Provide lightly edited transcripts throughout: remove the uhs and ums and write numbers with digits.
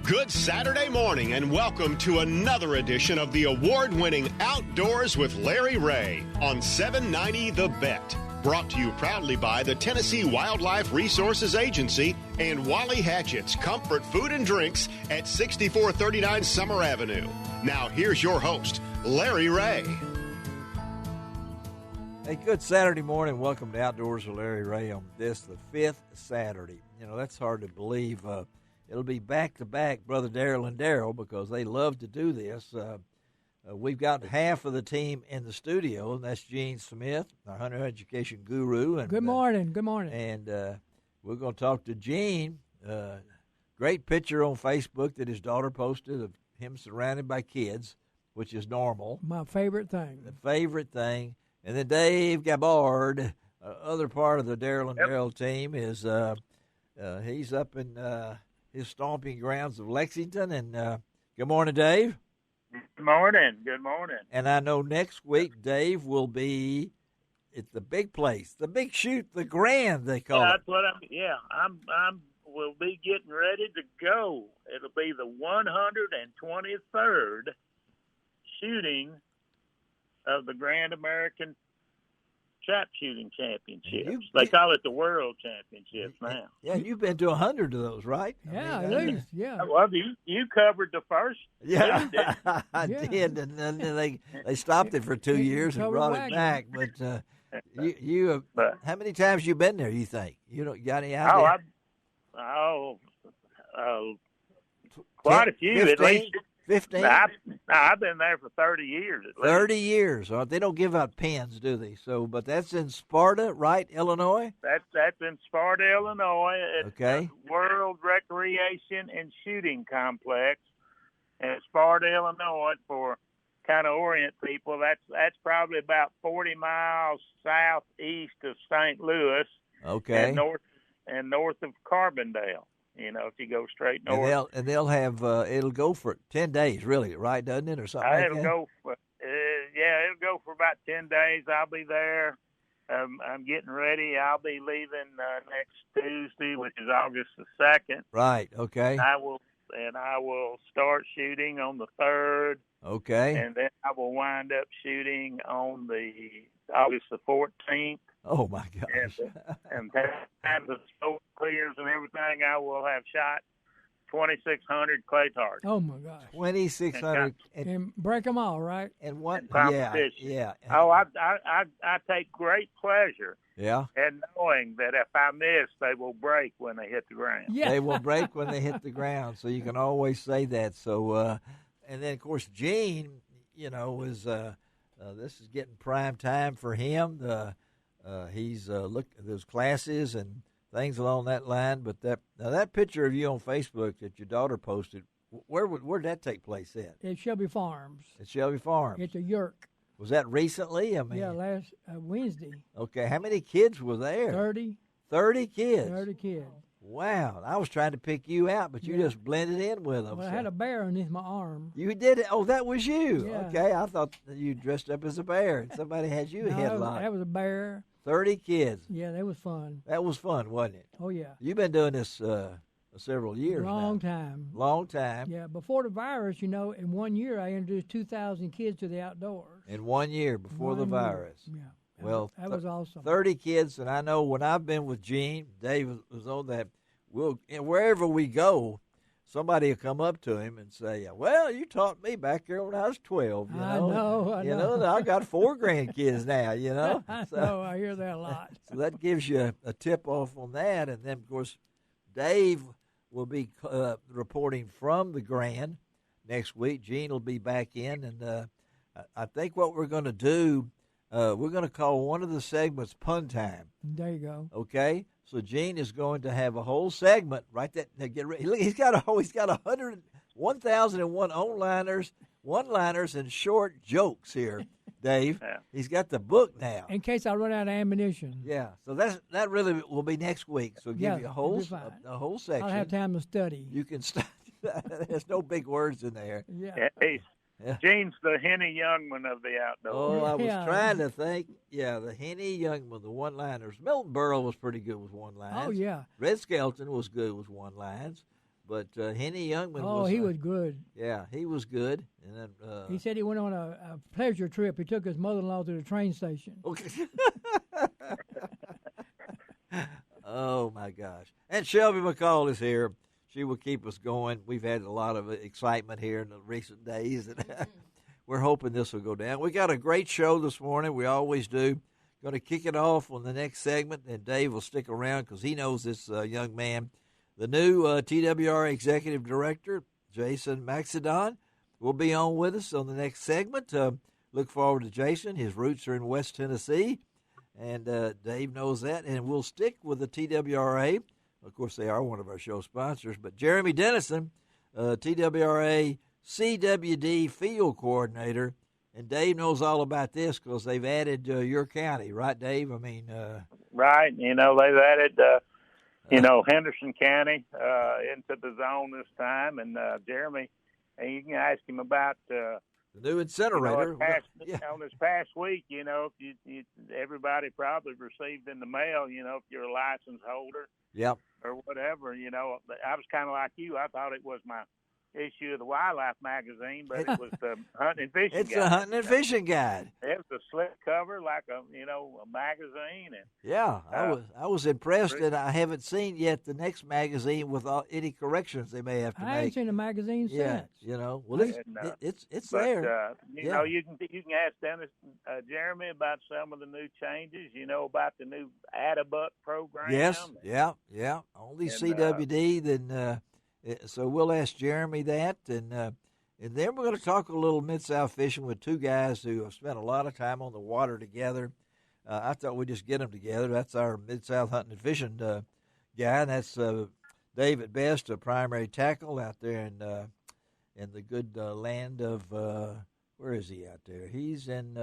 Good Saturday morning and welcome to another edition of the award-winning Outdoors with Larry Ray on 790 The Bet. Brought to you proudly by the Tennessee Wildlife Resources Agency and Wally Hatchett's Comfort Food and Drinks at 6439 Summer Avenue. Now here's your host, Larry Ray. Hey, good Saturday morning. Welcome to Outdoors with Larry Ray on this, the fifth Saturday. You know, that's hard to believe. It'll be back-to-back, Brother Darrell and Darrell, because they love to do this. We've got half of the team in the studio, and that's Gene Smith, our hunter education guru. And, good morning. Good morning. And we're going to talk to Gene. Great picture on Facebook that his daughter posted of him surrounded by kids, which is normal. My favorite thing. The favorite thing. And then Dave Gabbard, other part of the Darrell and Darrell team, is he's up in his stomping grounds of Lexington. And good morning, Dave. Good morning. Good morning. And I know next week Dave will be at the big place, the big shoot, the Grand they call it. That's what we'll be getting ready to go. It'll be the 123rd shooting of the Grand American Trap Shooting Championships. They call it the World Championships now. Yeah, you've been to 100 of those, right? Yeah, at least, yeah. Well, you covered the first. Yeah, I did, and then they stopped it for 2 years and brought it back. But you how many times you been there? You think you got any idea? Quite a few. 15? At least 15? I've been there for 30 years. At least. 30 years. They don't give out pins, do they? So, but that's in Sparta, right, Illinois? That's in Sparta, Illinois. It's okay. World Recreation and Shooting Complex in Sparta, Illinois. For kind of orient people, that's probably about 40 miles southeast of St. Louis. Okay. And north of Carbondale. You know, if you go straight north. And they'll have it'll go for 10 days, really, right? Doesn't it, or something? It'll go for it'll go for about 10 days. I'll be there. I'm getting ready. I'll be leaving next Tuesday, which is August the 2nd. Right. Okay. I will start shooting on the 3rd. Okay. And then I will wind up shooting on the August the 14th. Oh, my gosh. And time the smoke clears and everything, I will have shot 2,600 clay targets. Oh, my gosh. 2,600. And break them all, right? And what? Yeah. Oh, I take great pleasure in knowing that if I miss, they will break when they hit the ground. Yeah. They will break when they hit the ground, so you can always say that. So, and then, of course, Gene, is this is getting prime time for him. He's looked at those classes and things along that line. But that picture of you on Facebook that your daughter posted, where'd that take place at? At Shelby Farms. At Shelby Farms. It's a yurk. Was that recently? Yeah, last Wednesday. Okay, how many kids were there? 30. 30 kids? 30 kids. Wow, I was trying to pick you out, but you just blended in with them. Well, I had a bear underneath my arm. You did it? Oh, that was you. Yeah. Okay, I thought you dressed up as a bear and somebody had you headlocked. That was a bear. 30 kids. Yeah, that was fun. That was fun, wasn't it? Oh, yeah. You've been doing this several years Long time. Long time. Yeah, before the virus, in 1 year I introduced 2,000 kids to the outdoors. In 1 year before the virus. Yeah. Well, that was awesome. 30 kids, and I know when I've been with Gene, Dave was on that, wherever we go, somebody will come up to him and say, well, you taught me back there when I was 12. I know. I got 4 grandkids now, I know, I hear that a lot. So that gives you a tip-off on that. And then, of course, Dave will be reporting from the Grand next week. Gene will be back in. And I think what we're going to do, we're going to call one of the segments Pun Time. There you go. Okay? So Gene is going to have a whole segment right get ready. Look, he's got 1,001 one-liners and short jokes here, Dave. Yeah. He's got the book now. In case I run out of ammunition. Yeah. So that really will be next week. So give you a whole section. I'll have time to study. You can study. There's no big words in there. Yeah. Yeah. Gene's the Henny Youngman of the outdoors. Oh, I was trying to think. Yeah, the Henny Youngman, the one-liners. Milton Berle was pretty good with one-liners. Oh, yeah. Red Skelton was good with one-lines. But Henny Youngman Oh, he was good. Yeah, he was good. And then, He said he went on a pleasure trip. He took his mother-in-law to the train station. Okay. Oh, my gosh. And Shelby McCall is here. She will keep us going. We've had a lot of excitement here in the recent days. And we're hoping this will go down. We got a great show this morning. We always do. Going to kick it off on the next segment, and Dave will stick around because he knows this young man. The new TWR Executive Director, Jason Maxidon, will be on with us on the next segment. Look forward to Jason. His roots are in West Tennessee, and Dave knows that. And we'll stick with the TWRA. Of course, they are one of our show sponsors. But Jeremy Dennison, TWRA CWD Field Coordinator, and Dave knows all about this because they've added your county, right, Dave? I mean, right. You know, they've added, Henderson County into the zone this time. And Jeremy, and you can ask him about the new incinerator. On this past week, everybody probably received in the mail, if you're a license holder. Yep. Or whatever, I was kind of like you. I thought it was my issue of the Wildlife magazine, but it was the hunting and fishing guide. It's a hunting and fishing guide. It was a slip cover like a magazine. And yeah, I was impressed, and I haven't seen yet the next magazine with any corrections they may have to make. I haven't seen a magazine since. It's there. You can ask Dennis, Jeremy, about some of the new changes. About the new Attabuck program. Yes, yeah. Only CWD, then. So we'll ask Jeremy that, and then we're going to talk a little MidSouth fishing with two guys who have spent a lot of time on the water together. I thought we'd just get them together. That's our MidSouth hunting and fishing guy, and that's David Best, a primary tackle out there in the good land of where is he out there? He's in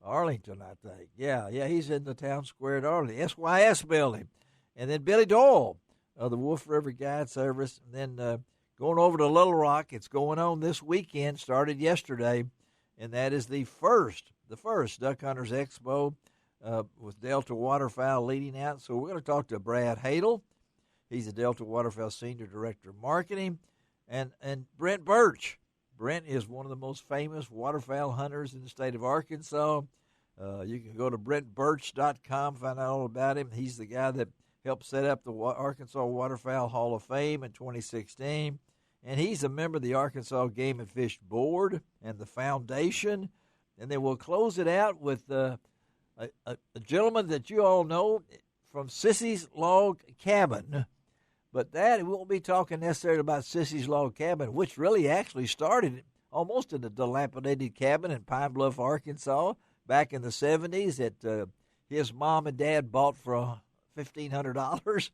Arlington, I think. Yeah, he's in the town square at Arlington, SYS building, and then Billy Doyle. The Wolf River Guide Service, and then going over to Little Rock. It's going on this weekend, started yesterday, and that is the first Duck Hunters Expo with Delta Waterfowl leading out. So we're going to talk to Brad Hadel. He's the Delta Waterfowl Senior Director of Marketing, and Brent Birch. Brent is one of the most famous waterfowl hunters in the state of Arkansas. You can go to BrentBirch.com, find out all about him. He's the guy that helped set up the Arkansas Waterfowl Hall of Fame in 2016. And he's a member of the Arkansas Game and Fish Board and the Foundation. And then we'll close it out with a gentleman that you all know from Sissy's Log Cabin. But we won't be talking necessarily about Sissy's Log Cabin, which really actually started almost in a dilapidated cabin in Pine Bluff, Arkansas, back in the 70s that his mom and dad bought for $1,500.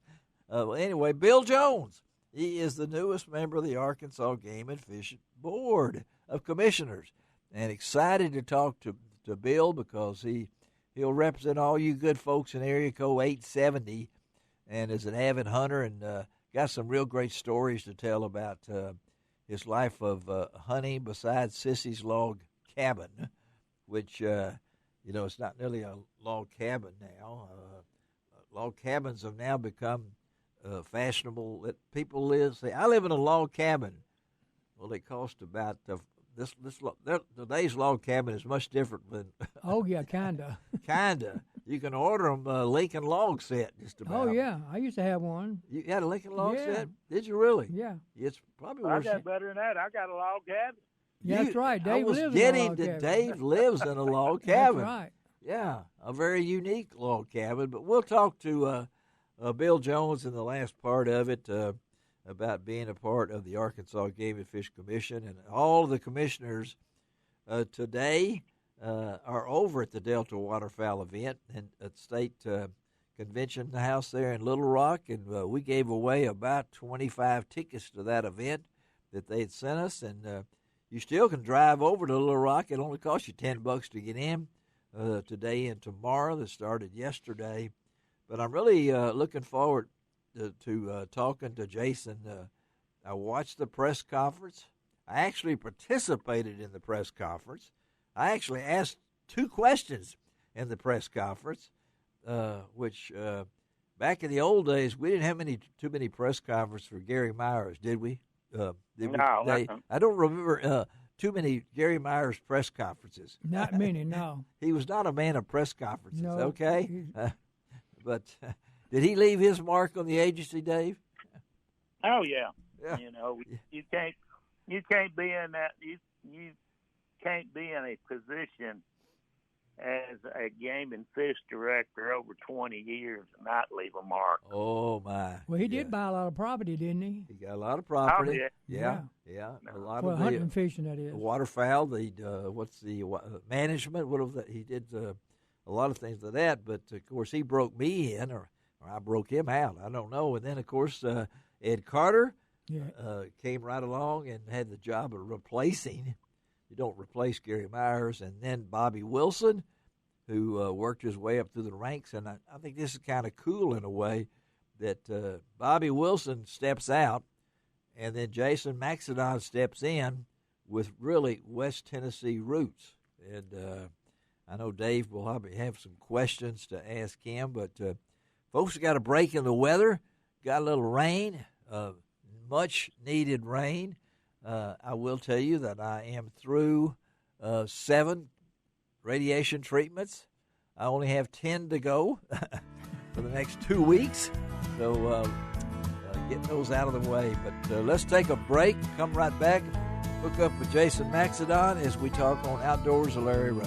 Anyway, Bill Jones, he is the newest member of the Arkansas Game and Fish Board of Commissioners, and excited to talk to Bill because he'll represent all you good folks in area code 870, and is an avid hunter and got some real great stories to tell about his life of hunting besides Sissy's Log Cabin, which it's not nearly a log cabin now. Log cabins have now become fashionable that people live. Say, I live in a log cabin. Well, they cost about today's log cabin is much different than. Oh yeah, kinda. You can order them Lincoln log set just about. Oh yeah, I used to have one. You had a Lincoln log Yeah. set? Did you really? Yeah. It's probably I worse. got better than that. I got a log cabin. Yeah, that's right. Dave I was lives getting in a log that cabin. Dave lives in a log cabin. That's right. Yeah, a very unique log cabin. But we'll talk to Bill Jones in the last part of it about being a part of the Arkansas Game and Fish Commission. And all of the commissioners today are over at the Delta Waterfowl event and at State Convention House there in Little Rock. And we gave away about 25 tickets to that event that they had sent us. And you still can drive over to Little Rock. It only costs you $10 to get in. Today and tomorrow. That started yesterday. But I'm really looking forward to talking to Jason. I watched the press conference. I actually participated in the press conference. I actually asked 2 questions in the press conference, which back in the old days, we didn't have too many press conferences for Gary Myers, did we? No. I don't remember too many Gary Myers press conferences. Not many, no. He was not a man of press conferences, No, okay? But did he leave his mark on the agency, Dave? Oh yeah. Yeah. You know, you can't be in that. You can't be in a position as a game and fish director over 20 years and not leave a mark. Oh my! Well, he did buy a lot of property, didn't he? He got a lot of property. Oh, yeah. A lot of hunting and fishing, that is. The waterfowl. What's the management? What of that? He did a lot of things of that. But of course, he broke me in, or I broke him out. I don't know. And then of course, Ed Carter came right along and had the job of replacing. You don't replace Gary Myers. And then Bobby Wilson, who worked his way up through the ranks. And I think this is kind of cool in a way that Bobby Wilson steps out, and then Jason Maxedon steps in with really West Tennessee roots. And I know Dave will have some questions to ask him, but folks got a break in the weather, got a little rain, much needed rain. I will tell you that I am through 7 radiation treatments. I only have 10 to go for the next 2 weeks. So getting those out of the way. But let's take a break, come right back, hook up with Jason Maxedon as we talk on Outdoors with Larry Ray.